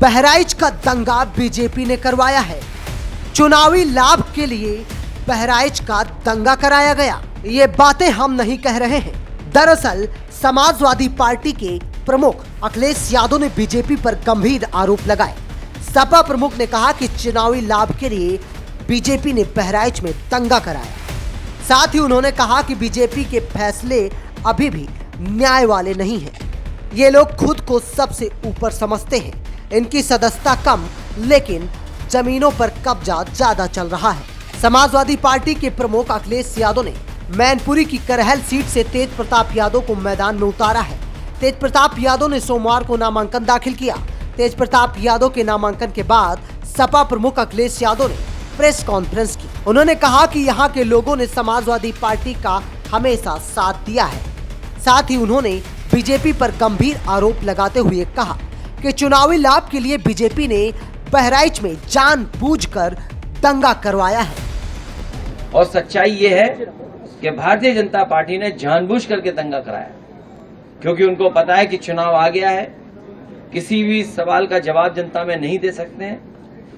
बहराइच का दंगा बीजेपी ने करवाया है। चुनावी लाभ के लिए बहराइच का दंगा कराया गया। ये बातें हम नहीं कह रहे हैं। दरअसल समाजवादी पार्टी के प्रमुख अखिलेश यादव ने बीजेपी पर गंभीर आरोप लगाए। सपा प्रमुख ने कहा कि चुनावी लाभ के लिए बीजेपी ने बहराइच में दंगा कराया। साथ ही उन्होंने कहा कि बीजेपी के फैसले अभी भी न्याय वाले नहीं हैं। ये लोग खुद को सबसे ऊपर समझते हैं। इनकी सदस्यता कम, लेकिन जमीनों पर कब्जा ज्यादा चल रहा है। समाजवादी पार्टी के प्रमुख अखिलेश यादव ने मैनपुरी की करहल सीट से तेज प्रताप यादव को मैदान में उतारा है। तेज प्रताप यादव ने सोमवार को नामांकन दाखिल किया। तेज प्रताप यादव के नामांकन के बाद सपा प्रमुख अखिलेश यादव ने प्रेस कॉन्फ्रेंस की। उन्होंने कहा कि यहाँ के लोगों ने समाजवादी पार्टी का हमेशा साथ दिया है। साथ ही उन्होंने बीजेपी पर गंभीर आरोप लगाते हुए कहा कि चुनावी लाभ के लिए बीजेपी ने बहराइच में जानबूझकर दंगा करवाया है। और सच्चाई ये है कि भारतीय जनता पार्टी ने जानबूझ करके दंगा कराया, क्योंकि उनको पता है कि चुनाव आ गया है, किसी भी सवाल का जवाब जनता में नहीं दे सकते हैं।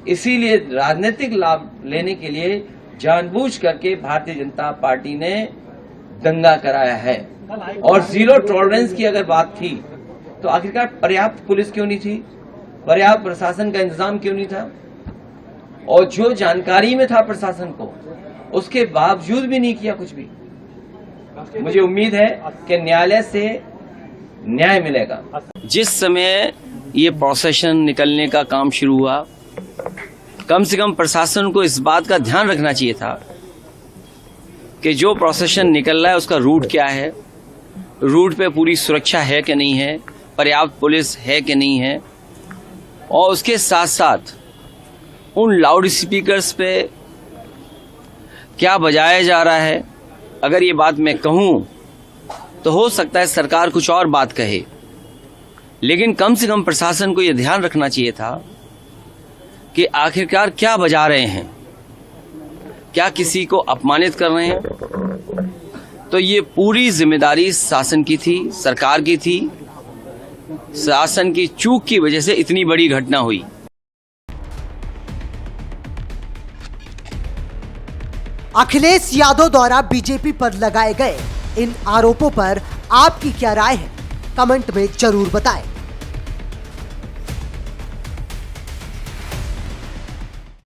इसीलिए राजनीतिक लाभ लेने के लिए जानबूझ करके भारतीय जनता पार्टी ने दंगा कराया है। और जीरो टॉलरेंस की अगर बात थी तो आखिरकार पर्याप्त पुलिस क्यों नहीं थी, पर्याप्त प्रशासन का इंतजाम क्यों नहीं था, और जो जानकारी में था प्रशासन को उसके बावजूद भी नहीं किया कुछ भी। मुझे उम्मीद है कि न्यायालय से न्याय मिलेगा। जिस समय ये प्रोसेशन निकलने का काम शुरू हुआ, कम से कम प्रशासन को इस बात का ध्यान रखना चाहिए था कि जो प्रोसेशन निकल रहा है उसका रूट क्या है, रूट पे पूरी सुरक्षा है कि नहीं है, पर्याप्त पुलिस है कि नहीं है, और उसके साथ साथ उन लाउड स्पीकर्स पे क्या बजाया जा रहा है। अगर ये बात मैं कहूँ तो हो सकता है सरकार कुछ और बात कहे, लेकिन कम से कम प्रशासन को ये ध्यान रखना चाहिए था कि आखिरकार क्या बजा रहे हैं, क्या किसी को अपमानित कर रहे हैं। तो ये पूरी जिम्मेदारी शासन की थी, सरकार की थी। शासन की चूक की वजह से इतनी बड़ी घटना हुई। अखिलेश यादव द्वारा बीजेपी पर लगाए गए इन आरोपों पर आपकी क्या राय है? कमेंट में जरूर बताएं।